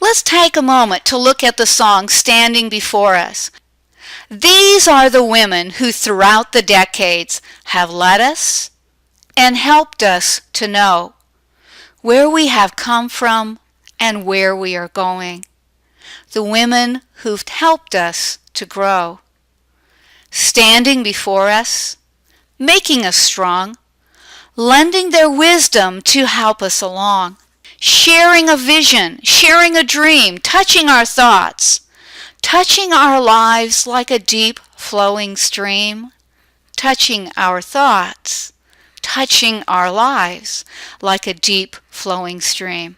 Let's take a moment to look at the song standing before us. These are the women who throughout the decades have led us and helped us to know where we have come from and where we are going. The women who've helped us to grow. Standing before us, making us strong, lending their wisdom to help us along, sharing a vision, sharing a dream, touching our thoughts, touching our lives like a deep flowing stream, touching our thoughts, touching our lives like a deep flowing stream.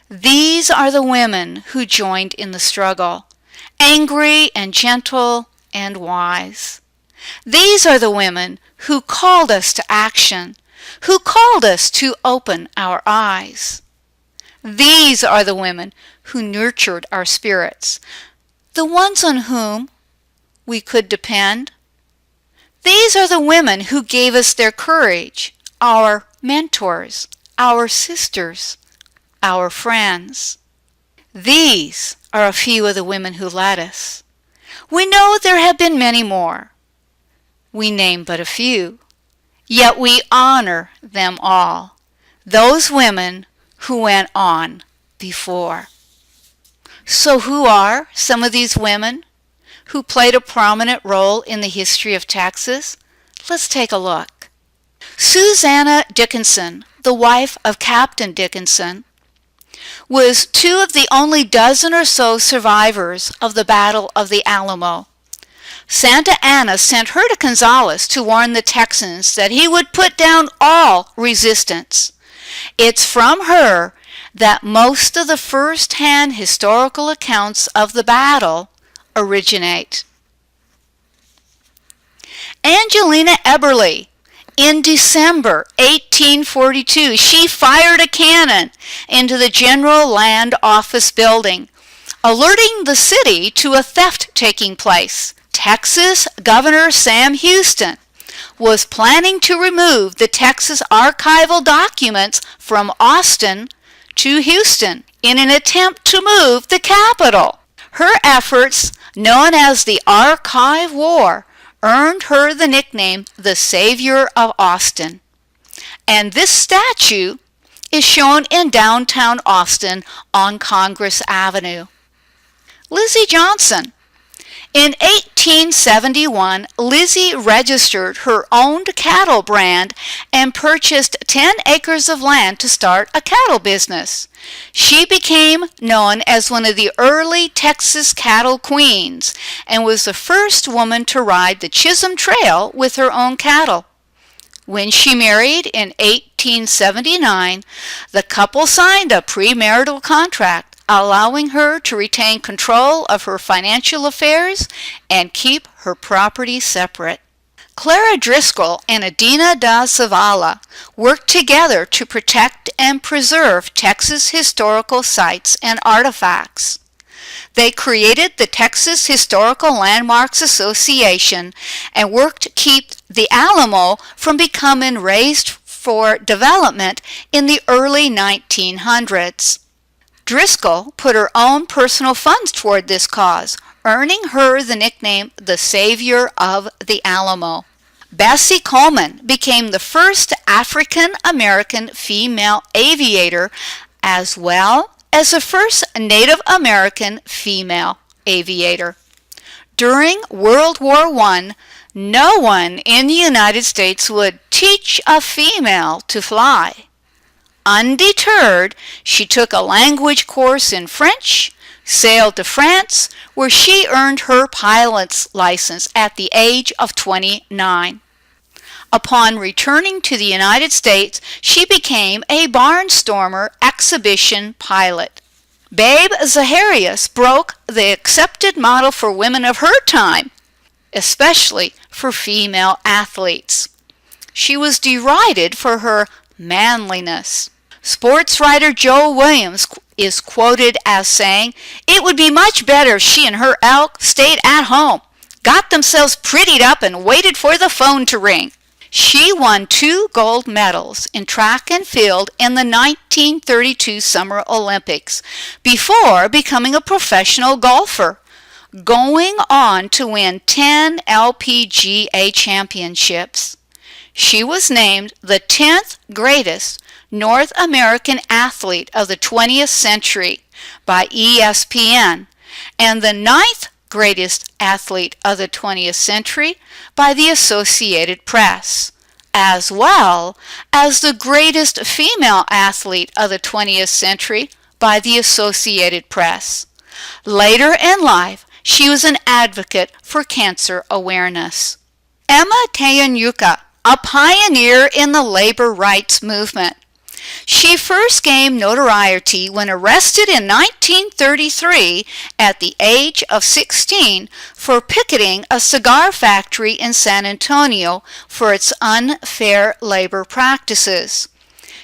These are the women who joined in the struggle, angry and gentle and wise. These are the women who called us to action, who called us to open our eyes. These are the women who nurtured our spirits, the ones on whom we could depend. These are the women who gave us their courage, our mentors, our sisters, our friends. These are a few of the women who led us. We know there have been many more. We name but a few, yet we honor them all, those women who went on before. So who are some of these women who played a prominent role in the history of Texas? Let's take a look. Susanna Dickinson, the wife of Captain Dickinson, was two of the only dozen or so survivors of the Battle of the Alamo. Santa Anna sent her to Gonzales to warn the Texans that he would put down all resistance. It's from her that most of the first-hand historical accounts of the battle originate. Angelina Eberly, in December 1842, she fired a cannon into the General Land Office building, alerting the city to a theft taking place. Texas Governor Sam Houston was planning to remove the Texas archival documents from Austin to Houston in an attempt to move the capital. Her efforts, known as the Archive War, earned her the nickname the Savior of Austin. And this statue is shown in downtown Austin on Congress Avenue. Lizzie Johnson. In 1871, Lizzie registered her own cattle brand and purchased 10 acres of land to start a cattle business. She became known as one of the early Texas cattle queens and was the first woman to ride the Chisholm Trail with her own cattle. When she married in 1879, the couple signed a premarital contract allowing her to retain control of her financial affairs and keep her property separate. Clara Driscoll and Adina da Zavala worked together to protect and preserve Texas historical sites and artifacts. They created the Texas Historical Landmarks Association and worked to keep the Alamo from becoming razed for development in the early 1900s. Driscoll put her own personal funds toward this cause, earning her the nickname the Savior of the Alamo. Bessie Coleman became the first African-American female aviator as well as the first Native American female aviator. During World War I, no one in the United States would teach a female to fly. Undeterred, she took a language course in French, sailed to France, where she earned her pilot's license at the age of 29. Upon returning to the United States, she became a barnstormer exhibition pilot. Babe Zaharias broke the accepted model for women of her time, especially for female athletes. She was derided for her manliness. Sports writer Joe Williams is quoted as saying, "It would be much better if she and her elk stayed at home, got themselves prettied up and waited for the phone to ring." She won 2 gold medals in track and field in the 1932 Summer Olympics before becoming a professional golfer, going on to win 10 LPGA championships. She was named the 10th greatest North American athlete of the 20th century by ESPN and the 9th greatest athlete of the 20th century by the Associated Press, as well as the greatest female athlete of the 20th century by the Associated Press. Later in life, she was an advocate for cancer awareness. Emma Tayanyuka, a pioneer in the labor rights movement. She first gained notoriety when arrested in 1933 at the age of 16 for picketing a cigar factory in San Antonio for its unfair labor practices.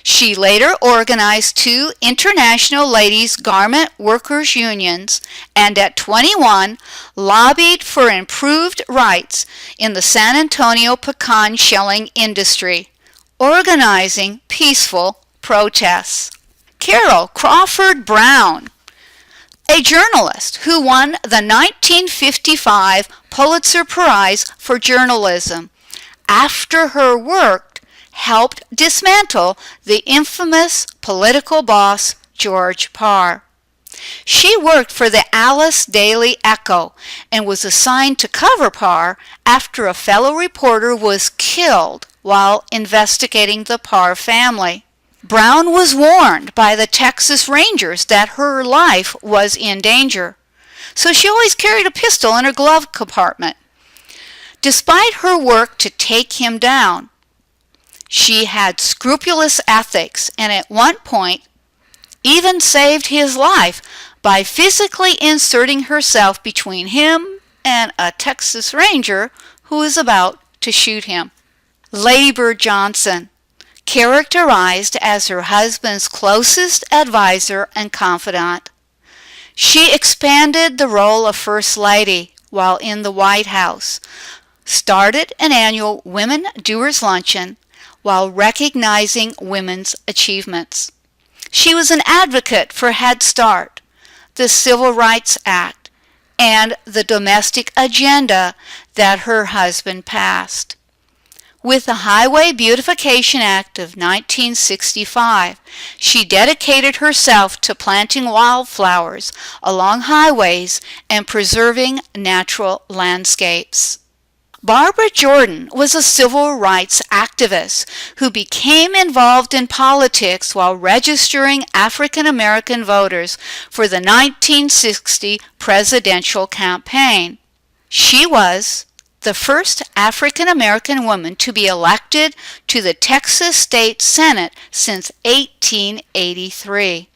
She later organized 2 international ladies' garment workers' unions and at 21 lobbied for improved rights in the San Antonio pecan shelling industry, organizing peaceful protests. Carol Crawford Brown, a journalist who won the 1955 Pulitzer Prize for Journalism after her work helped dismantle the infamous political boss George Parr. She worked for the Alice Daily Echo and was assigned to cover Parr after a fellow reporter was killed while investigating the Parr family. Brown was warned by the Texas Rangers that her life was in danger, so she always carried a pistol in her glove compartment. Despite her work to take him down, she had scrupulous ethics and at one point even saved his life by physically inserting herself between him and a Texas Ranger who was about to shoot him. Lady Bird Johnson, characterized as her husband's closest advisor and confidant. She expanded the role of First Lady while in the White House, started an annual Women Doers Luncheon while recognizing women's achievements. She was an advocate for Head Start, the Civil Rights Act, and the domestic agenda that her husband passed. With the Highway Beautification Act of 1965, she dedicated herself to planting wildflowers along highways and preserving natural landscapes. Barbara Jordan was a civil rights activist who became involved in politics while registering African American voters for the 1960 presidential campaign. She was the first African American woman to be elected to the Texas State Senate since 1883.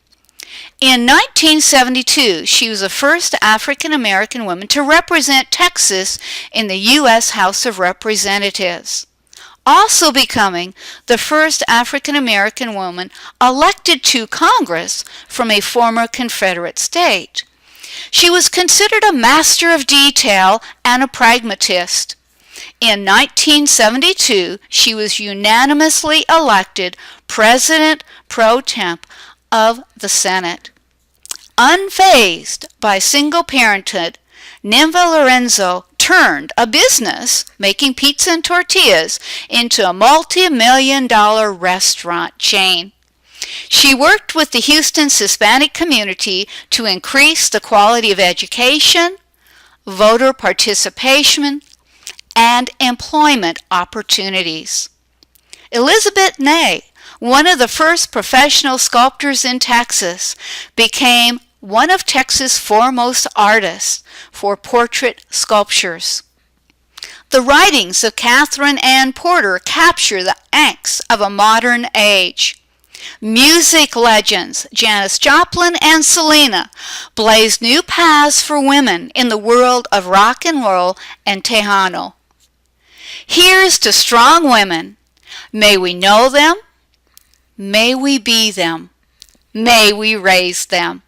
In 1972, she was the first African American woman to represent Texas in the U.S. House of Representatives, also becoming the first African American woman elected to Congress from a former Confederate state. She was considered a master of detail and a pragmatist. In 1972, she was unanimously elected President pro temp of the Senate. Unfazed by single parenthood, Ninva Lorenzo turned a business making pizza and tortillas into a multi-million-dollar restaurant chain. She worked with the Houston's Hispanic community to increase the quality of education, voter participation, and employment opportunities. Elizabeth Ney, one of the first professional sculptors in Texas, became one of Texas' foremost artists for portrait sculptures. The writings of Catherine Ann Porter capture the angst of a modern age. Music legends Janis Joplin and Selena blazed new paths for women in the world of rock and roll and Tejano. Here's to strong women. May we know them. May we be them. May we raise them.